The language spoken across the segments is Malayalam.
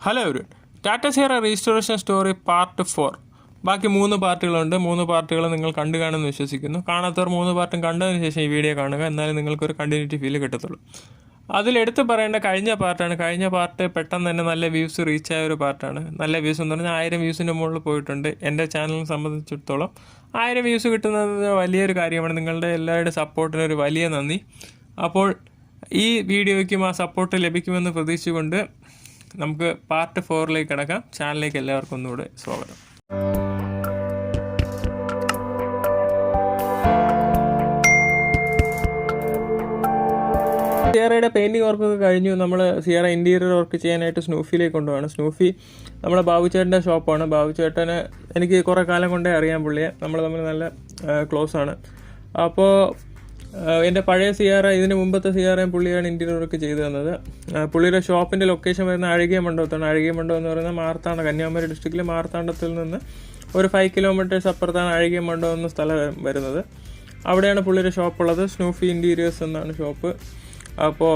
ഹലോ ഒരു Tata Sierra restoration story part 4. ബാക്കി 3 പാർട്ടുകളുണ്ട്. 3 പാർട്ടുകൾ നിങ്ങൾ കണ്ടു കാണുമെന്ന് വിശ്വസിക്കുന്നു. കാണാത്തവർ 3 പാർട്ടും കണ്ടതിന് ശേഷം ഈ വീഡിയോ കാണുക, എന്നാലും നിങ്ങൾക്കൊരു കണ്ടിന്യൂറ്റി ഫീൽ കിട്ടത്തുള്ളൂ. അതിലെടുത്ത് പറയേണ്ട കഴിഞ്ഞ പാർട്ടാണ്. കഴിഞ്ഞ പാർട്ട് പെട്ടെന്ന് തന്നെ നല്ല വ്യൂസ് റീച്ച് ആയ ഒരു പാർട്ടാണ്. നല്ല വ്യൂസ് എന്ന് പറഞ്ഞാൽ 1000 വ്യൂസിൻ്റെ മുകളിൽ പോയിട്ടുണ്ട്. എൻ്റെ ചാനലിനെ സംബന്ധിച്ചിടത്തോളം 1000 വ്യൂസ് കിട്ടുന്നത് വലിയൊരു കാര്യമാണ്. നിങ്ങളുടെ എല്ലാവരുടെ സപ്പോർട്ടിന് ഒരു വലിയ നന്ദി. അപ്പോൾ ഈ വീഡിയോയ്ക്കും ആ സപ്പോർട്ട് ലഭിക്കുമെന്ന് പ്രതീക്ഷിച്ചുകൊണ്ട് നമുക്ക് പാർട്ട് 4ലേക്ക് കിടക്കാം. ചാനലിലേക്ക് എല്ലാവർക്കും ഒന്നുകൂടെ സ്വാഗതം. സിയറയുടെ പെയിൻറ്റിങ് വർക്കൊക്കെ കഴിഞ്ഞു. നമ്മൾ സിയറ ഇൻറ്റീരിയർ വർക്ക് ചെയ്യാനായിട്ട് സ്നൂഫിയിലേക്ക് കൊണ്ടുപോകണം. സ്നൂഫി നമ്മളെ ബാബുചേട്ടൻ്റെ ഷോപ്പാണ്. ബാബുചേട്ടന് എനിക്ക് കുറേ കാലം കൊണ്ടേ അറിയാൻ പുള്ളിയെ. നമ്മൾ തമ്മിൽ നല്ല ക്ലോസ് ആണ്. അപ്പോൾ എൻ്റെ പഴയ സിയാറ, ഇതിന് മുമ്പത്തെ സിയാറയും പുള്ളിയാണ് ഇൻറ്റീരിയർ വർക്ക് ചെയ്തു തന്നത്. പുള്ളിയുടെ ഷോപ്പിൻ്റെ ലൊക്കേഷൻ വരുന്ന അഴകിയ മണ്ഡപത്താണ്. അഴകിയ മണ്ഡപം എന്ന് പറയുന്നത് മാർത്താണ്ഡ, കന്യാകുമാരി ഡിസ്ട്രിക്റ്റിലെ മാർത്താണ്ഡത്തിൽ നിന്ന് ഒരു 5 കിലോമീറ്റേഴ്സ് അപ്പുറത്താണ് അഴകിയ മണ്ഡപം എന്ന സ്ഥലം വരുന്നത്. അവിടെയാണ് പുള്ളിയുടെ ഷോപ്പുള്ളത്. സ്നൂഫി ഇൻറ്റീരിയേഴ്സ് എന്നാണ് ഷോപ്പ്. അപ്പോൾ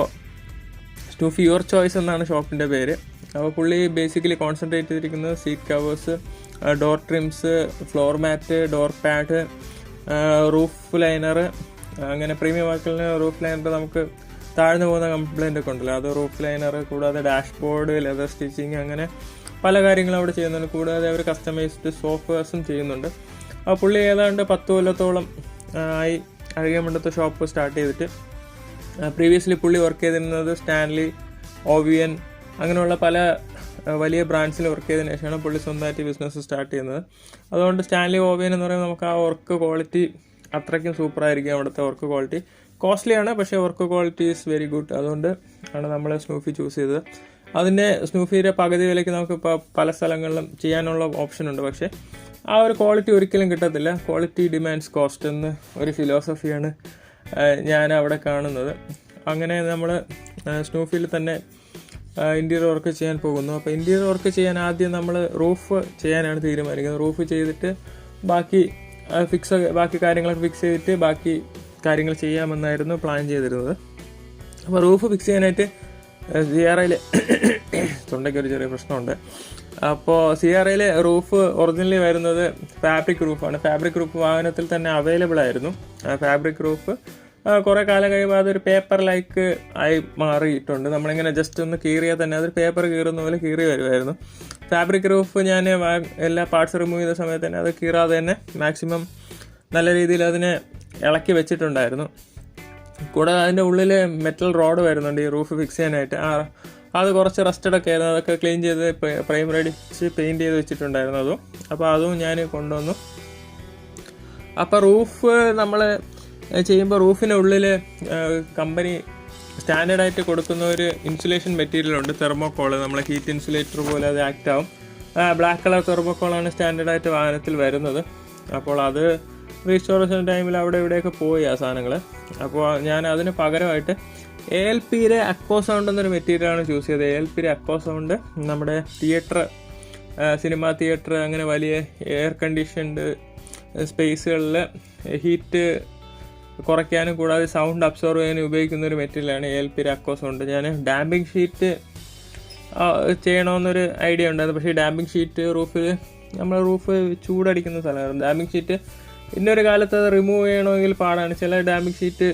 സ്നൂഫി യുവർ ചോയ്സ് എന്നാണ് ഷോപ്പിൻ്റെ പേര്. അപ്പോൾ പുള്ളി ബേസിക്കലി കോൺസെൻട്രേറ്റ് ചെയ്തിരിക്കുന്നത് seat covers, door trims, floor mat, door pad, roof liner, അങ്ങനെ പ്രീമിയം വർക്കിന് റൂഫ് ലൈനർ നമുക്ക് താഴ്ന്നു പോകുന്ന കംപ്ലൈൻ്റ് ഒക്കെ ഉണ്ടല്ലോ, അത് റൂഫ് ലൈനർ, കൂടാതെ ഡാഷ്ബോർഡ്, ലെതർ സ്റ്റിച്ചിങ്, അങ്ങനെ പല കാര്യങ്ങളും അവിടെ ചെയ്യുന്നുണ്ട്. കൂടാതെ അവർ കസ്റ്റമൈസ്ഡ് സോഫ്റ്റ്വെയർസും ചെയ്യുന്നുണ്ട്. ആ പുള്ളി ഏതാണ്ട് 10 കൊല്ലത്തോളം ആയി അഴകിയ മണ്ഡപത്തെ ഷോപ്പ് സ്റ്റാർട്ട് ചെയ്തിട്ട്. പ്രീവിയസ്ലി പുള്ളി വർക്ക് ചെയ്തിരുന്നത് സ്റ്റാൻലി, ഓവിയൻ, അങ്ങനെയുള്ള പല വലിയ ബ്രാൻഡ്സിൽ വർക്ക് ചെയ്തതിനു ശേഷമാണ് പുള്ളി സ്വന്തമായിട്ട് ബിസിനസ് സ്റ്റാർട്ട് ചെയ്യുന്നത്. അതുകൊണ്ട് സ്റ്റാൻലി, ഓവിയൻ എന്ന് പറയുമ്പോൾ നമുക്ക് ആ വർക്ക് ക്വാളിറ്റി അത്രയ്ക്കും സൂപ്പറായിരിക്കും. അവിടുത്തെ വർക്ക് ക്വാളിറ്റി കോസ്റ്റ്ലിയാണ്, പക്ഷേ work quality is very good. അതുകൊണ്ട് ആണ് നമ്മൾ സ്നൂഫി ചൂസ് ചെയ്തത്. അതിൻ്റെ സ്നൂഫിയുടെ പകുതി വിലയ്ക്ക് നമുക്ക് ഇപ്പോൾ പല സ്ഥലങ്ങളിലും ചെയ്യാനുള്ള ഓപ്ഷൻ ഉണ്ട്. പക്ഷേ ആ ഒരു ക്വാളിറ്റി ഒരിക്കലും കിട്ടത്തില്ല. ക്വാളിറ്റി ഡിമാൻഡ്സ് കോസ്റ്റ് എന്ന ഒരു ഫിലോസഫിയാണ് ഞാൻ അവിടെ കാണുന്നത്. അങ്ങനെ നമ്മൾ സ്നൂഫിയിൽ തന്നെ ഇൻറ്റീരിയർ വർക്ക് ചെയ്യാൻ പോകുന്നു. അപ്പോൾ ഇൻറ്റീരിയർ വർക്ക് ചെയ്യാൻ ആദ്യം നമ്മൾ റൂഫ് ചെയ്യാനാണ് തീരുമാനിക്കുന്നത്. റൂഫ് ചെയ്തിട്ട് ബാക്കി കാര്യങ്ങളൊക്കെ ഫിക്സ് ചെയ്തിട്ട് ബാക്കി കാര്യങ്ങൾ ചെയ്യാമെന്നായിരുന്നു പ്ലാൻ ചെയ്തിരുന്നത്. അപ്പോൾ റൂഫ് ഫിക്സ് ചെയ്യാനായിട്ട് സിയാറയിൽ തൊണ്ടയ്ക്കൊരു ചെറിയ പ്രശ്നമുണ്ട്. അപ്പോൾ സിയാറയിൽ റൂഫ് ഒറിജിനലി വരുന്നത് ഫാബ്രിക് റൂഫാണ്. ഫാബ്രിക് റൂഫ് വാഹനത്തിൽ തന്നെ അവൈലബിൾ ആയിരുന്നു. ഫാബ്രിക് റൂഫ് കുറേ കാലം കഴിയുമ്പോൾ അതൊരു പേപ്പർ ലൈക്ക് ആയി മാറിയിട്ടുണ്ട്. നമ്മളിങ്ങനെ ജസ്റ്റ് ഒന്ന് കീറിയാൽ തന്നെ അതൊരു പേപ്പർ കീറുന്ന പോലെ കീറി വരുമായിരുന്നു. ഫാബ്രിക് റൂഫ് ഞാൻ എല്ലാ പാർട്സ് റിമൂവ് ചെയ്ത സമയത്ത് തന്നെ അത് കീറാതെ തന്നെ മാക്സിമം നല്ല രീതിയിൽ അതിനെ ഇളക്കി വെച്ചിട്ടുണ്ടായിരുന്നു. കൂടാതെ അതിൻ്റെ ഉള്ളിൽ മെറ്റൽ റോഡ് വരുന്നുണ്ട് ഈ റൂഫ് ഫിക്സ് ചെയ്യാനായിട്ട്. അത് കുറച്ച് റസ്റ്റഡൊക്കെ ആയിരുന്നു. അതൊക്കെ ക്ലീൻ ചെയ്ത് പ്രൈമർ അടിച്ച് പെയിൻറ്റ് ചെയ്ത് വെച്ചിട്ടുണ്ടായിരുന്നു അതും. അപ്പോൾ അതും ഞാൻ കൊണ്ടുവന്നു. അപ്പോൾ റൂഫ് നമ്മൾ ചെയ്യുമ്പോൾ റൂഫിൻ്റെ ഉള്ളിൽ കമ്പനി സ്റ്റാൻഡേർഡായിട്ട് കൊടുക്കുന്ന ഒരു ഇൻസുലേഷൻ മെറ്റീരിയൽ ഉണ്ട്, തെർമോക്കോൾ. നമ്മളെ ഹീറ്റ് ഇൻസുലേറ്റർ പോലെ അത് ആക്ട് ആവും. ബ്ലാക്ക് കളർ തെർമോക്കോളാണ് സ്റ്റാൻഡേർഡായിട്ട് വാഹനത്തിൽ വരുന്നത്. അപ്പോൾ അത് റീസ്റ്റോറേഷൻ ടൈമിൽ അവിടെ ഇവിടെയൊക്കെ പോയി ആ സാധനങ്ങൾ. അപ്പോൾ ഞാൻ അതിന് പകരമായിട്ട് ALPയുടെ അക്കോ സൗണ്ട് എന്നൊരു മെറ്റീരിയലാണ് ചൂസ് ചെയ്തത്. ALPയുടെ അക്കോ സൗണ്ട് നമ്മുടെ തിയേറ്റർ, സിനിമ തിയേറ്റർ, അങ്ങനെ വലിയ എയർ കണ്ടീഷൻഡ് സ്പേസുകളിൽ ഹീറ്റ് കുറയ്ക്കാനും കൂടാതെ സൗണ്ട് അബ്സോർവ് ചെയ്യാനും ഉപയോഗിക്കുന്ന ഒരു മെറ്റീരിയലാണ് ALPയുടെ അക്കോ സൗണ്ട്. ഞാൻ ഡാമ്പിങ് ഷീറ്റ് ചെയ്യണമെന്നൊരു ഐഡിയ ഉണ്ടായിരുന്നു. പക്ഷേ ഡാമ്പിങ് ഷീറ്റ് റൂഫിൽ നമ്മൾ റൂഫ് ചൂടടിക്കുന്ന സ്ഥലമാണ്. ഡാമ്പിങ് ഷീറ്റ് ഇന്നൊരു കാലത്ത് അത് റിമൂവ് ചെയ്യണമെങ്കിൽ പാടാണ്. ചില ഡാമ്പിങ് ഷീറ്റ്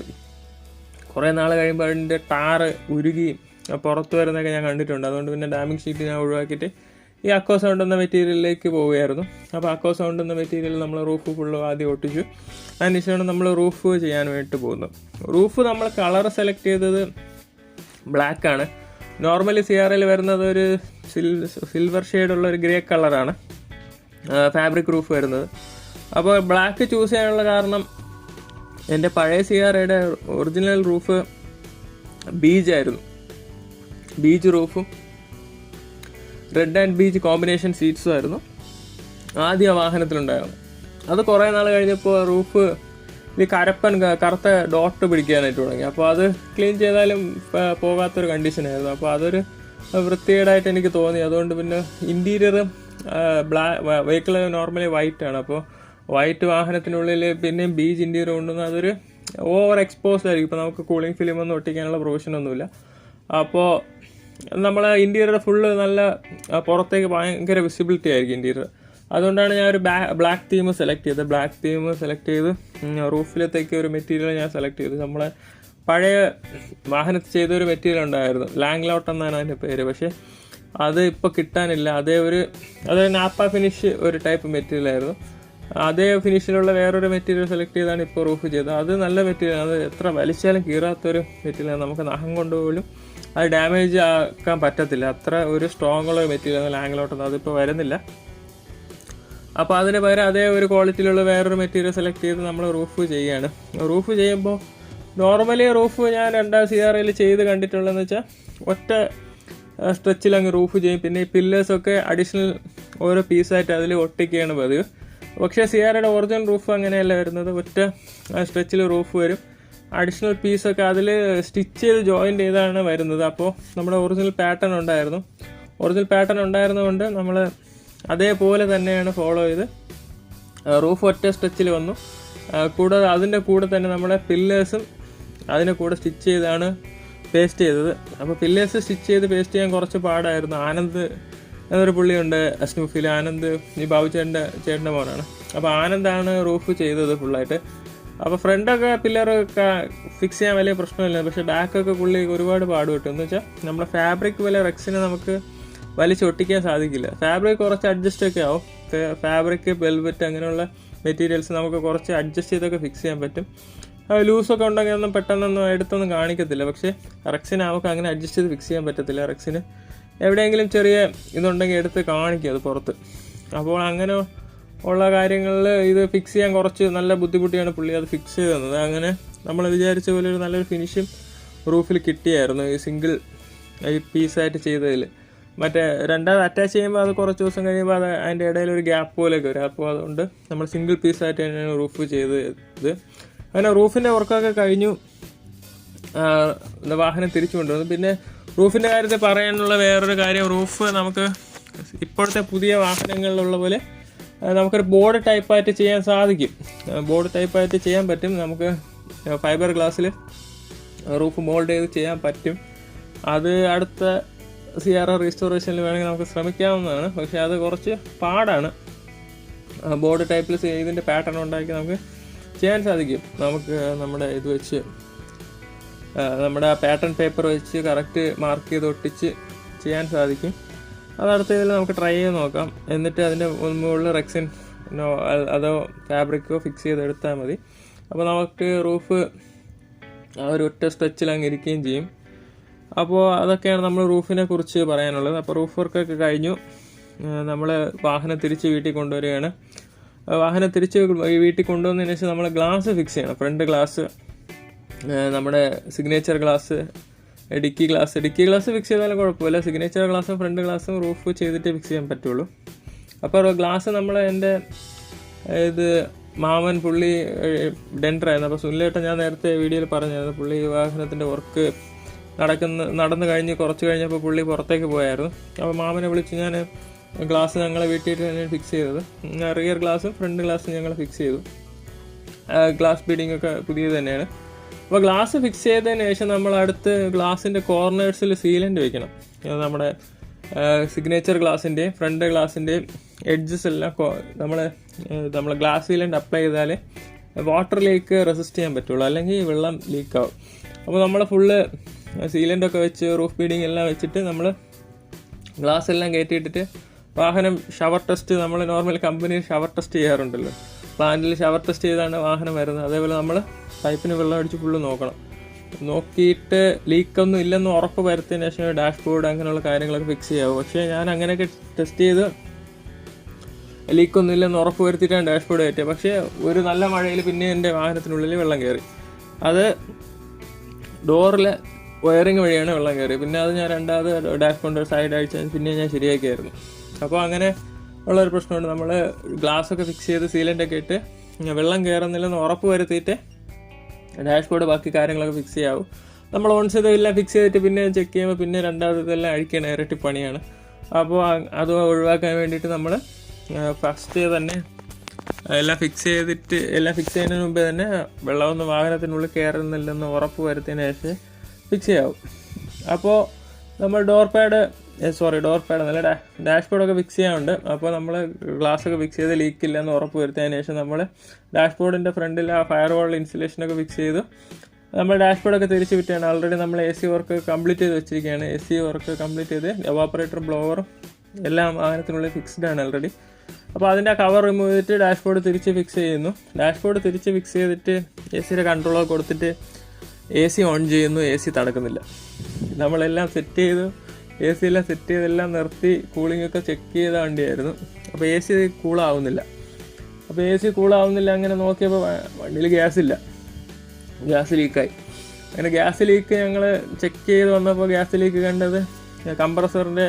കുറേ നാൾ കഴിയുമ്പോൾ അതിൻ്റെ ടാറ് ഉരുകി പുറത്ത് വരുന്നതൊക്കെ ഞാൻ കണ്ടിട്ടുണ്ട്. അതുകൊണ്ട് പിന്നെ ഡാമ്പിങ് ഷീറ്റ് ഞാൻ ഒഴിവാക്കിയിട്ട് ഈ അക്കോ സൗണ്ട് എന്ന മെറ്റീരിയലിലേക്ക് പോവുകയായിരുന്നു. അപ്പോൾ അക്കോ സൗണ്ട് എന്ന മെറ്റീരിയൽ നമ്മൾ റൂഫ് ഫുള്ള് ആദ്യം ഒട്ടിച്ചു. അതിനുശേഷമാണ് നമ്മൾ റൂഫ് ചെയ്യാൻ വേണ്ടിയിട്ട് പോകുന്നത്. റൂഫ് നമ്മൾ കളർ സെലക്ട് ചെയ്തത് ബ്ലാക്കാണ്. നോർമലി സിയാറയിൽ വരുന്നത് ഒരു സിൽവർ ഷെയ്ഡുള്ള ഒരു ഗ്രേ കളറാണ് ഫാബ്രിക് റൂഫ് വരുന്നത്. അപ്പോൾ ബ്ലാക്ക് ചൂസ് ചെയ്യാനുള്ള കാരണം എൻ്റെ പഴയ സിയാറയുടെ ഒറിജിനൽ റൂഫ് ബീജായിരുന്നു. ബീജ് റൂഫും റെഡ് ആൻഡ് ബീച്ച് കോമ്പിനേഷൻ സീറ്റ്സും ആയിരുന്നു ആദ്യം വാഹനത്തിലുണ്ടായിരുന്നു. അത് കുറേ നാൾ കഴിഞ്ഞപ്പോൾ റൂഫ് ഈ കറുത്ത ഡോട്ട് പിടിക്കാനായിട്ട് തുടങ്ങി. അപ്പോൾ അത് ക്ലീൻ ചെയ്താലും പോകാത്തൊരു കണ്ടീഷനായിരുന്നു. അപ്പോൾ അതൊരു വൃത്തികേടായിട്ട് എനിക്ക് തോന്നി. അതുകൊണ്ട് പിന്നെ ഇൻറ്റീരിയർ വെഹിക്കിൾ നോർമലി വൈറ്റ് ആണ്. അപ്പോൾ വൈറ്റ് വാഹനത്തിനുള്ളിൽ പിന്നെയും ബീച്ച് ഇൻറ്റീരിയർ കൊണ്ടുവന്ന് അതൊരു ഓവർ എക്സ്പോസ്ഡ് ആയിരിക്കും. ഇപ്പോൾ നമുക്ക് കൂളിംഗ് ഫിലിമൊന്നും ഒട്ടിക്കാനുള്ള പ്രൊവിഷനൊന്നുമില്ല. അപ്പോൾ നമ്മളെ ഇൻറ്റീരിയർ ഫുള്ള് നല്ല പുറത്തേക്ക് ഭയങ്കര വിസിബിലിറ്റി ആയിരിക്കും ഇൻറ്റീരിയർ. അതുകൊണ്ടാണ് ഞാൻ ഒരു ബ്ലാക്ക് തീം സെലക്ട് ചെയ്തത്. ബ്ലാക്ക് തീം സെലക്ട് ചെയ്ത് റൂഫിലത്തേക്ക് ഒരു മെറ്റീരിയൽ ഞാൻ സെലക്ട് ചെയ്തു. നമ്മളെ പഴയ വാഹനത്തിൽ ചെയ്തൊരു മെറ്റീരിയൽ ഉണ്ടായിരുന്നു, ലാംഗ്ലോട്ട് എന്നാണ് അതിൻ്റെ പേര്. പക്ഷേ അത് ഇപ്പോൾ കിട്ടാനില്ല. അതൊരു നാപ്പ ഫിനിഷ് ഒരു ടൈപ്പ് മെറ്റീരിയലായിരുന്നു. അതേ ഫിനിഷിലുള്ള വേറൊരു മെറ്റീരിയൽ സെലക്ട് ചെയ്താണ് ഇപ്പോൾ റൂഫ് ചെയ്തത്. അത് നല്ല മെറ്റീരിയൽ, അത് എത്ര വലിച്ചാലും കീറാത്തൊരു മെറ്റീരിയലാണ്. നമുക്ക് നഖം കൊണ്ടുപോലും അത് ഡാമേജ് ആക്കാൻ പറ്റത്തില്ല, അത്ര ഒരു സ്ട്രോങ് ഉള്ള മെറ്റീരിയൽ ലാംഗ്ലോട്ടൊന്നും അതിപ്പോൾ വരുന്നില്ല. അപ്പോൾ അതിന് പകരം അതേ ഒരു ക്വാളിറ്റിയിലുള്ള വേറൊരു മെറ്റീരിയൽ സെലക്ട് ചെയ്ത് നമ്മൾ റൂഫ് ചെയ്യുകയാണ്. റൂഫ് ചെയ്യുമ്പോൾ നോർമലി റൂഫ് ഞാൻ 2 CRയിൽ ചെയ്ത് കണ്ടിട്ടുള്ളതെന്ന് വെച്ചാൽ ഒറ്റ സ്ട്രെച്ചിൽ അങ്ങ് റൂഫ് ചെയ്യും. പിന്നെ ഈ പില്ലേഴ്സൊക്കെ അഡീഷണൽ ഓരോ പീസായിട്ട് അതിൽ ഒട്ടിക്കുകയാണ് പതിവ്. പക്ഷേ സിയാറയുടെ ഒറിജിനൽ റൂഫ് അങ്ങനെയല്ല വരുന്നത്, ഒറ്റ സ്ട്രെച്ചിൽ റൂഫ് വരും. അഡീഷണൽ പീസൊക്കെ അതിൽ സ്റ്റിച്ച് ചെയ്ത് ജോയിൻ്റ് ചെയ്താണ് വരുന്നത്. അപ്പോൾ നമ്മുടെ ഒറിജിനൽ പാറ്റേൺ ഉണ്ടായിരുന്നതുകൊണ്ട് നമ്മൾ അതേപോലെ തന്നെയാണ് ഫോളോ ചെയ്ത് റൂഫ് ഒറ്റ സ്ട്രെച്ചിൽ വന്നു. കൂടാതെ അതിൻ്റെ കൂടെ തന്നെ നമ്മുടെ പില്ലേഴ്സും അതിൻ്റെ കൂടെ സ്റ്റിച്ച് ചെയ്താണ് പേസ്റ്റ് ചെയ്തത്. അപ്പോൾ പില്ലേഴ്സ് സ്റ്റിച്ച് ചെയ്ത് പേസ്റ്റ് ചെയ്യാൻ കുറച്ച് പാടായിരുന്നു. ആനന്ദ് എന്നൊരു പുള്ളിയുണ്ട് സ്നൂഫിൽ, ആനന്ദ് ഈ ചേട്ടൻ്റെ മോനാണ്. അപ്പോൾ ആനന്ദാണ് റൂഫ് ചെയ്തത് ഫുള്ളായിട്ട്. അപ്പോൾ ഫ്രണ്ടൊക്കെ പില്ലറൊക്കെ ഫിക്സ് ചെയ്യാൻ വലിയ പ്രശ്നമില്ല. പക്ഷേ ബാക്കൊക്കെ പുള്ളി ഒരുപാട് പാടുപെട്ടു. എന്ന് വെച്ചാൽ നമ്മുടെ ഫാബ്രിക് പോലെ റെക്സിനെ നമുക്ക് വലിച്ചൊട്ടിക്കാൻ സാധിക്കില്ല. ഫാബ്രിക് കുറച്ച് അഡ്ജസ്റ്റ് ഒക്കെ ആവും. ഫാബ്രിക്, വെൽവെറ്റ് അങ്ങനെയുള്ള മെറ്റീരിയൽസ് നമുക്ക് കുറച്ച് അഡ്ജസ്റ്റ് ചെയ്തൊക്കെ ഫിക്സ് ചെയ്യാൻ പറ്റും. ലൂസൊക്കെ ഉണ്ടെങ്കിൽ ഒന്നും പെട്ടെന്നൊന്നും എടുത്തൊന്നും കാണിക്കത്തില്ല. പക്ഷേ റെക്സിന് നമുക്ക് അങ്ങനെ അഡ്ജസ്റ്റ് ചെയ്ത് ഫിക്സ് ചെയ്യാൻ പറ്റത്തില്ല. റെക്സിന് എവിടെയെങ്കിലും ചെറിയ ഇതുണ്ടെങ്കിൽ എടുത്ത് കാണിക്കും അത് പുറത്ത്. അപ്പോൾ അങ്ങനെ ഉള്ള കാര്യങ്ങളിൽ ഇത് ഫിക്സ് ചെയ്യാൻ കുറച്ച് നല്ല ബുദ്ധിമുട്ടിയാണ് പുള്ളി അത് ഫിക്സ് ചെയ്ത് തന്നത്. അങ്ങനെ നമ്മൾ വിചാരിച്ച പോലെ ഒരു നല്ലൊരു ഫിനിഷും റൂഫിൽ കിട്ടിയായിരുന്നു ഈ സിംഗിൾ ഈ പീസായിട്ട് ചെയ്തതിൽ. മറ്റേ രണ്ടാമത് അറ്റാച്ച് ചെയ്യുമ്പോൾ അത് കുറച്ച് ദിവസം കഴിയുമ്പോൾ അത് അതിൻ്റെ ഇടയിൽ ഒരു ഗ്യാപ്പ് പോലെയൊക്കെ വരും. അപ്പോൾ അതുകൊണ്ട് നമ്മൾ സിംഗിൾ പീസായിട്ട് തന്നെയാണ് റൂഫ് ചെയ്തത്. അങ്ങനെ റൂഫിൻ്റെ വർക്കൊക്കെ കഴിഞ്ഞു, വാഹനം തിരിച്ചു കൊണ്ടുവന്നു. പിന്നെ റൂഫിൻ്റെ കാര്യത്തിൽ പറയാനുള്ള വേറൊരു കാര്യം, റൂഫ് നമുക്ക് ഇപ്പോഴത്തെ പുതിയ വാഹനങ്ങളിലുള്ള പോലെ നമുക്കൊരു ബോർഡ് ടൈപ്പായിട്ട് ചെയ്യാൻ സാധിക്കും. ബോർഡ് ടൈപ്പായിട്ട് ചെയ്യാൻ പറ്റും. നമുക്ക് ഫൈബർ ഗ്ലാസ്സിൽ റൂഫ് മോൾഡ് ചെയ്ത് ചെയ്യാൻ പറ്റും. അത് അടുത്ത സിയാറ റീസ്റ്റോറേഷനിൽ വേണമെങ്കിൽ നമുക്ക് ശ്രമിക്കാവുന്നതാണ്. പക്ഷേ അത് കുറച്ച് പാടാണ്. ബോർഡ് ടൈപ്പിൽ ഇതിൻ്റെ പാറ്റേൺ ഉണ്ടാക്കി നമുക്ക് ചെയ്യാൻ സാധിക്കും. നമുക്ക് നമ്മുടെ ഇത് വെച്ച് നമ്മുടെ പാറ്റേൺ പേപ്പർ വെച്ച് കറക്റ്റ് മാർക്ക് ചെയ്ത് ഒട്ടിച്ച് ചെയ്യാൻ സാധിക്കും. അതടുത്തതിൽ നമുക്ക് ട്രൈ ചെയ്ത് നോക്കാം. എന്നിട്ട് അതിൻ്റെ മുകളിൽ റെക്സിനോ അതോ ഫാബ്രിക്കോ ഫിക്സ് ചെയ്തെടുത്താൽ മതി. അപ്പോൾ നമുക്ക് റൂഫ് ഒരു ഒറ്റ സ്ട്രെച്ചിൽ അങ്ങ് ഇരിക്കുകയും ചെയ്യും. അപ്പോൾ അതൊക്കെയാണ് നമ്മൾ റൂഫിനെ കുറിച്ച് പറയാനുള്ളത്. അപ്പോൾ റൂഫ് വർക്കൊക്കെ കഴിഞ്ഞു. നമ്മൾ വാഹനം തിരിച്ച് വീട്ടിൽ കൊണ്ടുവരികയാണ്. വാഹനം തിരിച്ച് വീട്ടിൽ കൊണ്ടുവന്നതിന് ശേഷം നമ്മൾ ഗ്ലാസ് ഫിക്സ് ചെയ്യണം. ഫ്രണ്ട് ഗ്ലാസ്, നമ്മുടെ signature glass, dicky glass fix ചെയ്താലും കുഴപ്പമില്ല. സിഗ്നേച്ചർ ഗ്ലാസും ഫ്രണ്ട് ഗ്ലാസും റൂഫ് ചെയ്തിട്ട് ഫിക്സ് ചെയ്യാൻ പറ്റുള്ളൂ. അപ്പോൾ ഗ്ലാസ് നമ്മൾ എൻ്റെ ഇത് മാമൻ പുള്ളി ഡെൻഡറായിരുന്നു. അപ്പോൾ സുനിലേട്ടൻ ഞാൻ നേരത്തെ വീഡിയോയിൽ പറഞ്ഞായിരുന്നു, പുള്ളി വാഹനത്തിൻ്റെ വർക്ക് നടന്നു കഴിഞ്ഞ് കുറച്ച് കഴിഞ്ഞപ്പോൾ പുള്ളി പുറത്തേക്ക് പോയായിരുന്നു. അപ്പോൾ മാമനെ വിളിച്ച് ഞാൻ ഗ്ലാസ് ഞങ്ങളെ വീട്ടിൽ തന്നെ ഫിക്സ് ചെയ്തത്. റിയർ ഗ്ലാസും ഫ്രണ്ട് ഗ്ലാസും ഞങ്ങൾ ഫിക്സ് ചെയ്തു. ഗ്ലാസ് ബീഡിംഗ് ഒക്കെ പുതിയത് തന്നെയാണ്. അപ്പോൾ ഗ്ലാസ് ഫിക്സ് ചെയ്തതിന് ശേഷം നമ്മൾ അടുത്ത് ഗ്ലാസിൻ്റെ കോർണേഴ്സിൽ സീലൻ്റ് വയ്ക്കണം. നമ്മുടെ സിഗ്നേച്ചർ ഗ്ലാസിൻ്റെയും ഫ്രണ്ട് ഗ്ലാസിൻ്റെയും എഡ്ജസ് എല്ലാം നമ്മൾ ഗ്ലാസ് സീലൻ്റ് അപ്ലൈ ചെയ്താലേ വാട്ടർ ലീക്ക് റെസിസ്റ്റ് ചെയ്യാൻ പറ്റുള്ളൂ, അല്ലെങ്കിൽ വെള്ളം ലീക്കാവും. അപ്പോൾ നമ്മൾ ഫുള്ള് സീലൻ്റൊക്കെ വെച്ച് റൂഫ് ബീഡിങ് എല്ലാം വെച്ചിട്ട് നമ്മൾ ഗ്ലാസ് എല്ലാം കയറ്റിയിട്ടിട്ട് വാഹനം ഷവർ ടെസ്റ്റ്, നമ്മൾ നോർമൽ കമ്പനിയിൽ ഷവർ ടെസ്റ്റ് ചെയ്യാറുണ്ടല്ലോ, പ്ലാന്റിൽ ഷവർ ടെസ്റ്റ് ചെയ്താണ് വാഹനം വരുന്നത്. അതേപോലെ നമ്മൾ പൈപ്പിന് വെള്ളം അടിച്ച് ഫുള്ള് നോക്കിയിട്ട് ലീക്കൊന്നും ഇല്ലെന്ന് ഉറപ്പ് വരുത്തിയതിന് ശേഷം ഡാഷ്ബോർഡ് അങ്ങനെയുള്ള കാര്യങ്ങളൊക്കെ ഫിക്സ് ചെയ്യാവും. പക്ഷേ ഞാൻ അങ്ങനെയൊക്കെ ടെസ്റ്റ് ചെയ്ത് ലീക്കൊന്നും ഇല്ലെന്ന് ഉറപ്പ് വരുത്തിയിട്ടാണ് ഡാഷ്ബോർഡ് കയറ്റിയത്. പക്ഷേ ഒരു നല്ല മഴയിൽ പിന്നെ എൻ്റെ വാഹനത്തിനുള്ളിൽ വെള്ളം കയറി. അത് ഡോറിലെ വയറിങ് വഴിയാണ് വെള്ളം കയറി. പിന്നെ അത് ഞാൻ രണ്ടാമത് ഡാഷ്ബോർഡ് സൈഡ് അടിച്ച് പിന്നെ ഞാൻ ശരിയാക്കിയായിരുന്നു. അപ്പോൾ അങ്ങനെ ഉള്ളൊരു പ്രശ്നമുണ്ട്. നമ്മൾ ഗ്ലാസ്സൊക്കെ ഫിക്സ് ചെയ്ത് സീലൻ്റൊക്കെ ഇട്ട് വെള്ളം കയറുന്നില്ലെന്ന് ഉറപ്പ് വരുത്തിയിട്ട് ഡാഷ്ബോർഡ് ബാക്കി കാര്യങ്ങളൊക്കെ ഫിക്സ് ചെയ്യാവും. നമ്മൾ ഓൺസ് ഇതെല്ലാം ഫിക്സ് ചെയ്തിട്ട് പിന്നെ ചെക്ക് ചെയ്യുമ്പോൾ പിന്നെ രണ്ടാമത് ഇതെല്ലാം അഴിക്കണം, ഇരട്ടി പണിയാണ്. അപ്പോൾ അത് ഒഴിവാക്കാൻ വേണ്ടിയിട്ട് നമ്മൾ ഫസ്റ്റ് തന്നെ എല്ലാം ഫിക്സ് ചെയ്യുന്നതിന് മുമ്പേ തന്നെ വെള്ളമൊന്നും വാഹനത്തിനുള്ളിൽ കയറുന്നില്ലെന്ന് ഉറപ്പ് വരുത്തിയതിന് ശേഷം ഫിക്സ് ചെയ്യാവും. അപ്പോൾ നമ്മൾ ഡോർ പാഡ് എന്നല്ല, ഡാഷ്ബോർഡൊക്കെ ഫിക്സ് ചെയ്യാനുണ്ട്. അപ്പോൾ നമ്മൾ ഗ്ലാസ്സൊക്കെ ഫിക്സ് ചെയ്ത് ലീക്കില്ല എന്ന് ഉറപ്പ് വരുത്തിയതിന് ശേഷം നമ്മൾ ഡാഷ്ബോർഡിൻ്റെ ഫ്രണ്ടിൽ ആ ഫയർ വാൾ ഇൻസുലേഷനൊക്കെ ഫിക്സ് ചെയ്തു. നമ്മൾ ഡാഷ്ബോർഡൊക്കെ തിരിച്ച് വിട്ടാണ്. ഓൾറെഡി നമ്മൾ AC വർക്ക് കംപ്ലീറ്റ് ചെയ്ത് വെച്ചിരിക്കുകയാണ്. AC വർക്ക് കംപ്ലീറ്റ് ചെയ്ത് എവാപ്പറേറ്റർ, ബ്ലോവറും എല്ലാം വാഹനത്തിനുള്ളിൽ ഫിക്സ്ഡ് ആണ് ഓൾറെഡി. അപ്പോൾ അതിൻ്റെ കവർ റിമൂവ് ചെയ്തിട്ട് ഡാഷ്ബോർഡ് തിരിച്ച് ഫിക്സ് ചെയ്യുന്നു. ഡാഷ്ബോർഡ് തിരിച്ച് ഫിക്സ് ചെയ്തിട്ട് AC കൺട്രോളൊക്കെ കൊടുത്തിട്ട് AC ഓൺ ചെയ്യുന്നു. AC തണുക്കുന്നില്ല. നമ്മളെല്ലാം സെറ്റ് ചെയ്തു, AC എല്ലാം സെറ്റ് ചെയ്തെല്ലാം നിർത്തി കൂളിംഗ് ഒക്കെ ചെക്ക് ചെയ്ത വണ്ടിയായിരുന്നു. അപ്പോൾ AC കൂളാവുന്നില്ല. അങ്ങനെ നോക്കിയപ്പോൾ വണ്ടിയിൽ ഗ്യാസ് ലീക്കായി. അങ്ങനെ ഗ്യാസ് ലീക്ക് ഞങ്ങൾ ചെക്ക് ചെയ്ത് വന്നപ്പോൾ ഗ്യാസ് ലീക്ക് കണ്ടത് കംപ്രസറിൻ്റെ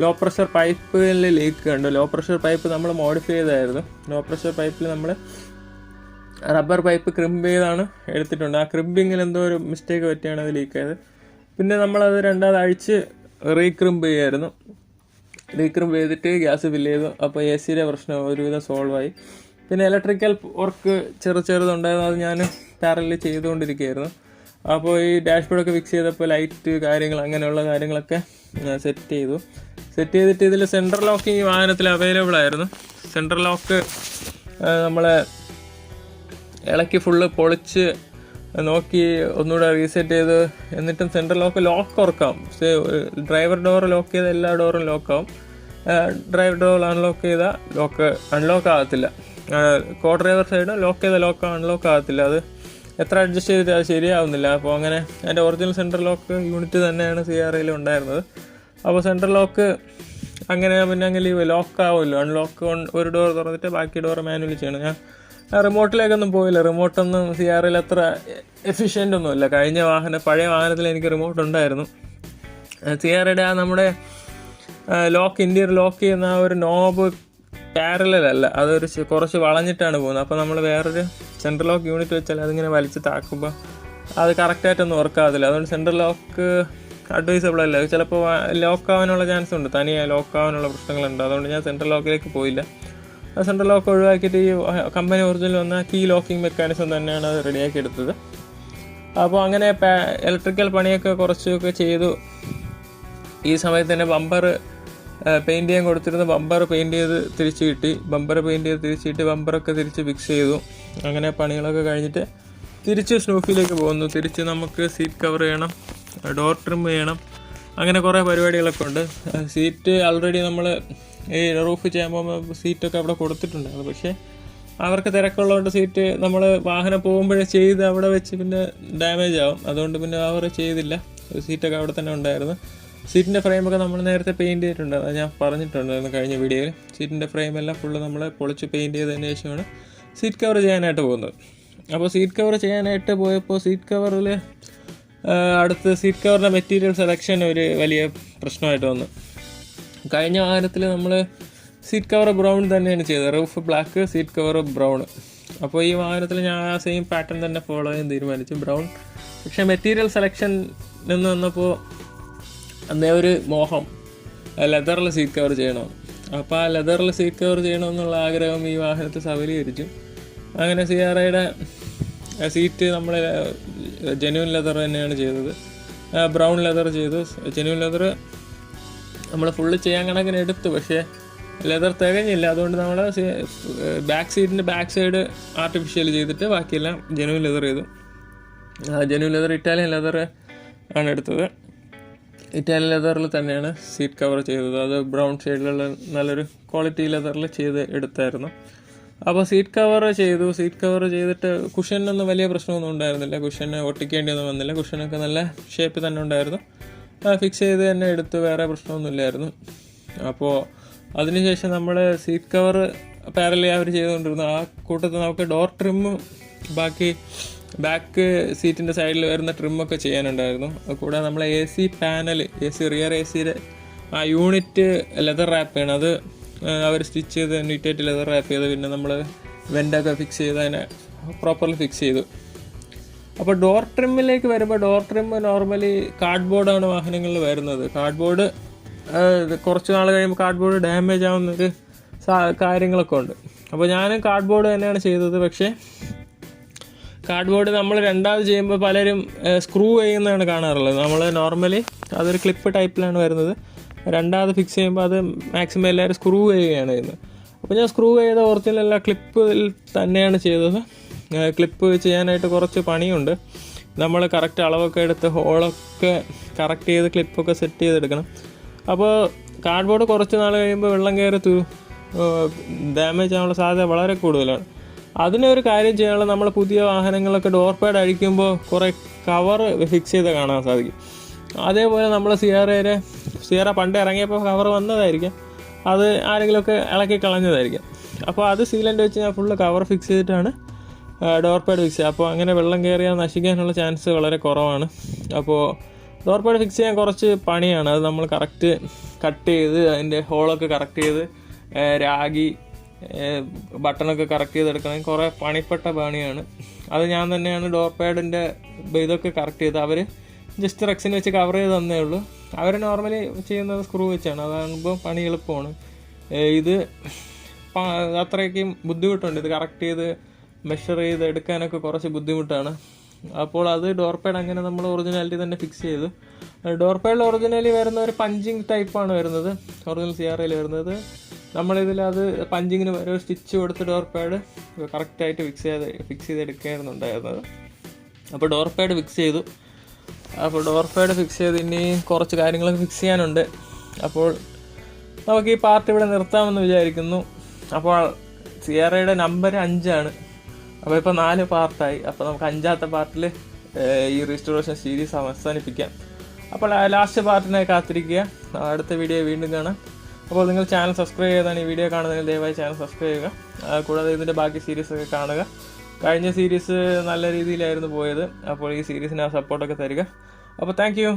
ലോ പ്രഷർ പൈപ്പിൽ ലീക്ക് കണ്ടു. ലോ പ്രഷർ പൈപ്പ് നമ്മൾ മോഡിഫൈ ചെയ്തായിരുന്നു. ലോ പ്രഷർ പൈപ്പിൽ നമ്മൾ റബ്ബർ പൈപ്പ് ക്രിമ്പ് ചെയ്താണ് എടുത്തിട്ടുണ്ട്. ആ ക്രിമ്പിങ്ങിൽ എന്തോ ഒരു മിസ്റ്റേക്ക് പറ്റിയാണ് അത് ലീക്കായത്. പിന്നെ നമ്മളത് രണ്ടാമത് അഴിച്ച് റീക്രിമ്പ് ചെയ്തിട്ട് ഗ്യാസ് ഫില്ല് ചെയ്തു. അപ്പോൾ AC പ്രശ്നം ഒരുവിധം സോൾവായി. പിന്നെ ഇലക്ട്രിക്കൽ വർക്ക് ചെറുതുണ്ടായിരുന്നു, അത് ഞാൻ പാരലൽ ചെയ്തുകൊണ്ടിരിക്കുകയായിരുന്നു. അപ്പോൾ ഈ ഡാഷ്ബോർഡൊക്കെ ഫിക്സ് ചെയ്തപ്പോൾ ലൈറ്റ് അങ്ങനെയുള്ള കാര്യങ്ങളൊക്കെ സെറ്റ് ചെയ്തിട്ട് ഇതിൽ സെൻട്രൽ ലോക്കിങ് ഈ വാഹനത്തിൽ അവൈലബിൾ ആയിരുന്നു. സെൻട്രൽ ലോക്ക് നമ്മളെ ഇളക്കി ഫുള്ള് പൊളിച്ച് നോക്കി ഒന്നുകൂടെ റീസെറ്റ് ചെയ്ത് എന്നിട്ടും സെൻട്രൽ ലോക്ക് വർക്കാവും. ഡ്രൈവർ ഡോർ ലോക്ക് ചെയ്ത എല്ലാ ഡോറും ലോക്കാവും. ഡ്രൈവർ ഡോർ അൺലോക്ക് ചെയ്താൽ അൺലോക്ക് ആകത്തില്ല. കോ ഡ്രൈവർ സൈഡ് ലോക്ക് ചെയ്ത അൺലോക്ക് ആകത്തില്ല. അത് എത്ര അഡ്ജസ്റ്റ് ചെയ്തിട്ട് അത് ശരിയാവുന്നില്ല. അപ്പോൾ അങ്ങനെ അതിൻ്റെ ഒറിജിനൽ സെൻട്രൽ ലോക്ക് യൂണിറ്റ് തന്നെയാണ് CRIയിൽ ഉണ്ടായിരുന്നത്. അപ്പോൾ സെൻട്രൽ ലോക്ക് അങ്ങനെ ലോക്ക് ആവുമല്ലോ. അൺലോക്ക് ഒരു ഡോർ തുറന്നിട്ട് ബാക്കി ഡോർ മാനുവലി ചെയ്യണം. ഞാൻ റിമോട്ടിലേക്കൊന്നും പോയില്ല. റിമോട്ടൊന്നും CRIയിൽ അത്ര എഫിഷ്യൻ്റ് ഒന്നുമില്ല. പഴയ വാഹനത്തിൽ എനിക്ക് റിമോട്ട് ഉണ്ടായിരുന്നു. CRIയുടെ നമ്മുടെ ഇന്റീരിയർ ലോക്ക് ചെയ്യുന്ന ആ ഒരു നോബ് പാരലല്ല, അതൊരു കുറച്ച് വളഞ്ഞിട്ടാണ് പോകുന്നത്. അപ്പോൾ നമ്മൾ വേറൊരു സെൻട്രൽ ലോക്ക് യൂണിറ്റ് വെച്ചാൽ അതിങ്ങനെ വലിച്ച് താക്കുമ്പോൾ അത് കറക്റ്റായിട്ടൊന്നും വർക്ക് ആകത്തില്ല. അതുകൊണ്ട് സെൻട്രൽ ലോക്ക് അഡ്വൈസബിൾ അല്ല. ചിലപ്പോൾ ലോക്ക് ആവാനുള്ള ചാൻസ് ഉണ്ട്, തനിയെ ലോക്ക് ആവാനുള്ള പ്രശ്നങ്ങളുണ്ട്. അതുകൊണ്ട് ഞാൻ സെൻട്രൽ ലോക്കിലേക്ക് പോയില്ല. സെൻട്രൽ ലോക്ക് ഒഴിവാക്കിയിട്ട് ഈ കമ്പനി ഒറിജിനൽ വന്ന കീ ലോക്കിംഗ് മെക്കാനിസം തന്നെയാണ് അത് റെഡിയാക്കി എടുത്തത്. അപ്പോൾ അങ്ങനെ ഇലക്ട്രിക്കൽ പണിയൊക്കെ കുറച്ചൊക്കെ ചെയ്തു. ഈ സമയത്ത് തന്നെ ബമ്പർ പെയിൻറ്റ് ചെയ്യാൻ കൊടുത്തിരുന്ന ബമ്പർ പെയിൻറ്റ് ചെയ്ത് തിരിച്ച് കിട്ടി. ബമ്പറൊക്കെ തിരിച്ച് ഫിക്സ് ചെയ്തു. അങ്ങനെ പണികളൊക്കെ കഴിഞ്ഞിട്ട് തിരിച്ച് സ്നൂഫിലേക്ക് പോകുന്നു. തിരിച്ച് നമുക്ക് സീറ്റ് കവർ ചെയ്യണം, ഡോർ ട്രിം ചെയ്യണം, അങ്ങനെ കുറേ പരിപാടികളൊക്കെ ഉണ്ട്. സീറ്റ് ഓൾറെഡി നമ്മൾ ഈ റൂഫ് ചെയ്യാൻ പോകുമ്പോൾ സീറ്റൊക്കെ അവിടെ കൊടുത്തിട്ടുണ്ടായിരുന്നു. പക്ഷേ അവർക്ക് തിരക്കുള്ളതുകൊണ്ട് സീറ്റ് നമ്മൾ വാഹനം പോകുമ്പോഴേ ചെയ്ത് അവിടെ വെച്ച് പിന്നെ ഡാമേജ് ആവും. അതുകൊണ്ട് പിന്നെ അവർ ചെയ്തില്ല. സീറ്റൊക്കെ അവിടെ തന്നെ ഉണ്ടായിരുന്നു. സീറ്റിൻ്റെ ഫ്രെയിമൊക്കെ നമ്മൾ നേരത്തെ പെയിൻറ്റ് ചെയ്തിട്ടുണ്ട്, അത് ഞാൻ പറഞ്ഞിട്ടുണ്ടായിരുന്നു കഴിഞ്ഞ വീഡിയോയിൽ. സീറ്റിൻ്റെ ഫ്രെയിമെല്ലാം ഫുള്ള് നമ്മൾ പൊളിച്ച് പെയിൻറ്റ് ചെയ്തതിന് ശേഷമാണ് സീറ്റ് കവർ ചെയ്യാനായിട്ട് പോകുന്നത്. അപ്പോൾ സീറ്റ് കവർ ചെയ്യാനായിട്ട് പോയപ്പോൾ സീറ്റ് കവറിൻ്റെ മെറ്റീരിയൽ സെലക്ഷൻ ഒരു വലിയ പ്രശ്നമായിട്ട് വന്നു. കഴിഞ്ഞ വാഹനത്തിൽ നമ്മൾ സീറ്റ് കവർ ബ്രൗൺ തന്നെയാണ് ചെയ്തത്. Roof black, seat cover brown. അപ്പോൾ ഈ വാഹനത്തിൽ ഞാൻ ആ സെയിം പാറ്റേൺ തന്നെ ഫോളോ ചെയ്യാൻ തീരുമാനിച്ചു, ബ്രൗൺ. പക്ഷേ മെറ്റീരിയൽ സെലക്ഷൻ എന്ന് വന്നപ്പോൾ അന്നേ ഒരു മോഹം ലെതറിൽ സീറ്റ് കവർ ചെയ്യണം. അപ്പോൾ ആ ലെതറിൽ സീറ്റ് കവർ ചെയ്യണമെന്നുള്ള ആഗ്രഹം ഈ വാഹനത്തെ സഫലീകരിച്ചു. അങ്ങനെ CRIയുടെ സീറ്റ് നമ്മൾ ജെന്യൂൻ ലെതർ തന്നെയാണ് ചെയ്തത്. ബ്രൗൺ ലെതർ ചെയ്തു. ജെന്യൂൻ ലെതർ നമ്മൾ ഫുള്ള് ചെയ്യാൻ കണക്കിന് എടുത്തു, പക്ഷേ ലെതർ തികഞ്ഞില്ല. അതുകൊണ്ട് നമ്മൾ സീറ്റിൻ്റെ ബാക്ക് സൈഡ് ആർട്ടിഫിഷ്യൽ ചെയ്തിട്ട് ബാക്കിയെല്ലാം ജെന്യൂൻ ലെതർ ചെയ്തു. ജെന്യൂൻ ലെതർ ഇറ്റാലിയൻ ലെതർ ആണ് എടുത്തത്. ഇറ്റാലിയൻ ലെതറിൽ തന്നെയാണ് സീറ്റ് കവർ ചെയ്തത്. അത് ബ്രൗൺ ഷെയ്ഡിലുള്ള നല്ലൊരു ക്വാളിറ്റി ലെതറിൽ ചെയ്ത് എടുത്തായിരുന്നു. അപ്പോൾ സീറ്റ് കവർ ചെയ്തിട്ട് കുഷനൊന്നും വലിയ പ്രശ്നമൊന്നും ഉണ്ടായിരുന്നില്ല. കുഷന് ഒട്ടിക്കേണ്ടിയൊന്നും വന്നില്ല. കുഷനൊക്കെ നല്ല ഷേപ്പ് തന്നെ ഉണ്ടായിരുന്നു. ഫിക്സ് ചെയ്ത് തന്നെ എടുത്ത്, വേറെ പ്രശ്നമൊന്നുമില്ലായിരുന്നു. അപ്പോൾ അതിനുശേഷം നമ്മൾ സീറ്റ് കവർ പാരലി അവർ ചെയ്തുകൊണ്ടിരുന്നു. ആ കൂട്ടത്തിൽ നമുക്ക് ഡോർ ട്രിമ്മും ബാക്ക് സീറ്റിൻ്റെ സൈഡിൽ വരുന്ന ട്രിമ്മൊക്കെ ചെയ്യാനുണ്ടായിരുന്നു. കൂടാതെ നമ്മൾ AC പാനൽ, റിയർ ACയുടെ ആ യൂണിറ്റ് ലെതർ റാപ്പ് ചെയ്യണം. അത് അവർ സ്റ്റിച്ച് ചെയ്ത് നീറ്റായിട്ട് ലെതർ റാപ്പ് ചെയ്ത് പിന്നെ നമ്മൾ വെൻ്റൊക്കെ ഫിക്സ് ചെയ്ത് അതിനെ പ്രോപ്പർലി ഫിക്സ് ചെയ്തു. അപ്പോൾ ഡോർ ട്രിമ്മിലേക്ക് വരുമ്പോൾ, ഡോർ ട്രിം നോർമലി കാർഡ്ബോർഡാണ് വാഹനങ്ങളിൽ വരുന്നത്. കാർഡ്ബോർഡ് കുറച്ച് നാൾ കഴിയുമ്പോൾ കാർഡ്ബോർഡ് ഡാമേജ് ആവുന്നൊരു കാര്യങ്ങളൊക്കെ ഉണ്ട്. അപ്പോൾ ഞാനും കാർഡ്ബോർഡ് തന്നെയാണ് ചെയ്തത്. പക്ഷേ കാർഡ്ബോർഡ് നമ്മൾ രണ്ടാമത് ചെയ്യുമ്പോൾ പലരും സ്ക്രൂ ചെയ്യുന്നതാണ് കാണാറുള്ളത്. നമ്മൾ നോർമലി അതൊരു ക്ലിപ്പ് ടൈപ്പിലാണ് വരുന്നത്. രണ്ടാമത് ഫിക്സ് ചെയ്യുമ്പോൾ അത് മാക്സിമം എല്ലാവരും സ്ക്രൂ ചെയ്യുകയാണ് ചെയ്യുന്നത്. അപ്പോൾ ഞാൻ സ്ക്രൂ ചെയ്ത ഒറിജിനൽ ക്ലിപ്പിൽ തന്നെയാണ് ചെയ്തത്. ക്ലിപ്പ് ചെയ്യാനായിട്ട് കുറച്ച് പണിയുണ്ട്. നമ്മൾ കറക്റ്റ് അളവൊക്കെ എടുത്ത് ഹോളൊക്കെ കറക്റ്റ് ചെയ്ത് ക്ലിപ്പൊക്കെ സെറ്റ് ചെയ്തെടുക്കണം. അപ്പോൾ കാർഡ്ബോർഡ് കുറച്ച് നാൾ കഴിയുമ്പോൾ വെള്ളം കയറി ഡാമേജ് ആവാനുള്ള സാധ്യത വളരെ കൂടുതലാണ്. അതിനൊരു കാര്യം ചെയ്യാനുള്ള, നമ്മൾ പുതിയ വാഹനങ്ങളൊക്കെ ഡോർ പാഡ് അഴിക്കുമ്പോൾ കുറേ കവർ ഫിക്സ് ചെയ്ത് കാണാൻ സാധിക്കും. അതേപോലെ നമ്മൾ സിയറ പണ്ട് ഇറങ്ങിയപ്പോൾ കവർ വന്നതായിരിക്കും, അത് ആരെങ്കിലുമൊക്കെ ഇളക്കി കളഞ്ഞതായിരിക്കും. അപ്പോൾ അത് സീലൻ്റ് വെച്ച് ഞാൻ ഫുള്ള് കവർ ഫിക്സ് ചെയ്തിട്ടാണ് ഡോർ പാഡ് ഫിക്സ് ചെയ്യുക. അപ്പോൾ അങ്ങനെ വെള്ളം കയറിയാൽ നശിക്കാനുള്ള ചാൻസ് വളരെ കുറവാണ്. അപ്പോൾ ഡോർ പാഡ് ഫിക്സ് ചെയ്യാൻ കുറച്ച് പണിയാണ്. അത് നമ്മൾ കറക്റ്റ് കട്ട് ചെയ്ത് അതിൻ്റെ ഹോളൊക്കെ കറക്റ്റ് ചെയ്ത് രാഗി ബട്ടണൊക്കെ കറക്റ്റ് ചെയ്തെടുക്കണമെങ്കിൽ കുറേ പണിപ്പെട്ട പണിയാണ്. അത് ഞാൻ തന്നെയാണ് ഡോർ പാഡിൻ്റെ ഇതൊക്കെ കറക്റ്റ് ചെയ്ത്. അവർ ജസ്റ്റ് റെക്സിന് വെച്ച് കവർ ചെയ്ത് തന്നേ ഉള്ളൂ. അവർ നോർമലി ചെയ്യുന്നത് സ്ക്രൂ വെച്ചാണ്, അതാകുമ്പോൾ പണി എളുപ്പമാണ്. ഇത് അത്രയ്ക്കും ബുദ്ധിമുട്ടുണ്ട്. ഇത് കറക്റ്റ് ചെയ്ത് മെഷർ ചെയ്ത് എടുക്കാനൊക്കെ കുറച്ച് ബുദ്ധിമുട്ടാണ്. അപ്പോൾ അത് ഡോർ പാഡ് അങ്ങനെ നമ്മൾ ഒറിജിനാലിറ്റി തന്നെ ഫിക്സ് ചെയ്തു. ഡോർ പാഡിൽ ഒറിജിനലി വരുന്ന ഒരു പഞ്ചിങ് ടൈപ്പാണ് വരുന്നത്, ഒറിജിനൽ സിയാറയിൽ വരുന്നത്. നമ്മളിതിലത് പഞ്ചിങ്ങിന് ഒരു സ്റ്റിച്ച് കൊടുത്ത് ഡോർ പാഡ് കറക്റ്റായിട്ട് ഫിക്സ് ചെയ്തെടുക്കുകയായിരുന്നുണ്ടായിരുന്നത്. അപ്പോൾ ഡോർ പാഡ് ഫിക്സ് ചെയ്തു. അപ്പോൾ ഡോർ പാഡ് ഫിക്സ് ചെയ്ത് ഇനി കുറച്ച് കാര്യങ്ങളൊക്കെ ഫിക്സ് ചെയ്യാനുണ്ട്. അപ്പോൾ നമുക്ക് ഈ പാർട്ട് ഇവിടെ നിർത്താമെന്ന് വിചാരിക്കുന്നു. അപ്പോൾ സിയാറയുടെ നമ്പർ 5 അപ്പോൾ ഇപ്പോൾ 4 പാർട്ടായി. അപ്പോൾ നമുക്ക് 5ാമത്തെ പാർട്ടിൽ ഈ റീസ്റ്റോറേഷൻ സീരീസ് അവസാനിപ്പിക്കാം. അപ്പോൾ ലാസ്റ്റ് പാർട്ടിനായി കാത്തിരിക്കുക. അടുത്ത വീഡിയോ വീണ്ടും കാണാം. അപ്പോൾ നിങ്ങൾ ചാനൽ സബ്സ്ക്രൈബ് ചെയ്താണ് ഈ വീഡിയോ കാണുന്നതിൽ ദയവായി ചാനൽ സബ്സ്ക്രൈബ് ചെയ്യുക. കൂടാതെ ഇതിൻ്റെ ബാക്കി സീരീസൊക്കെ കാണുക. കഴിഞ്ഞ സീരീസ് നല്ല രീതിയിലായിരുന്നു പോയത്. അപ്പോൾ ഈ സീരീസിന് ആ സപ്പോർട്ടൊക്കെ തരിക. അപ്പോൾ താങ്ക് യു.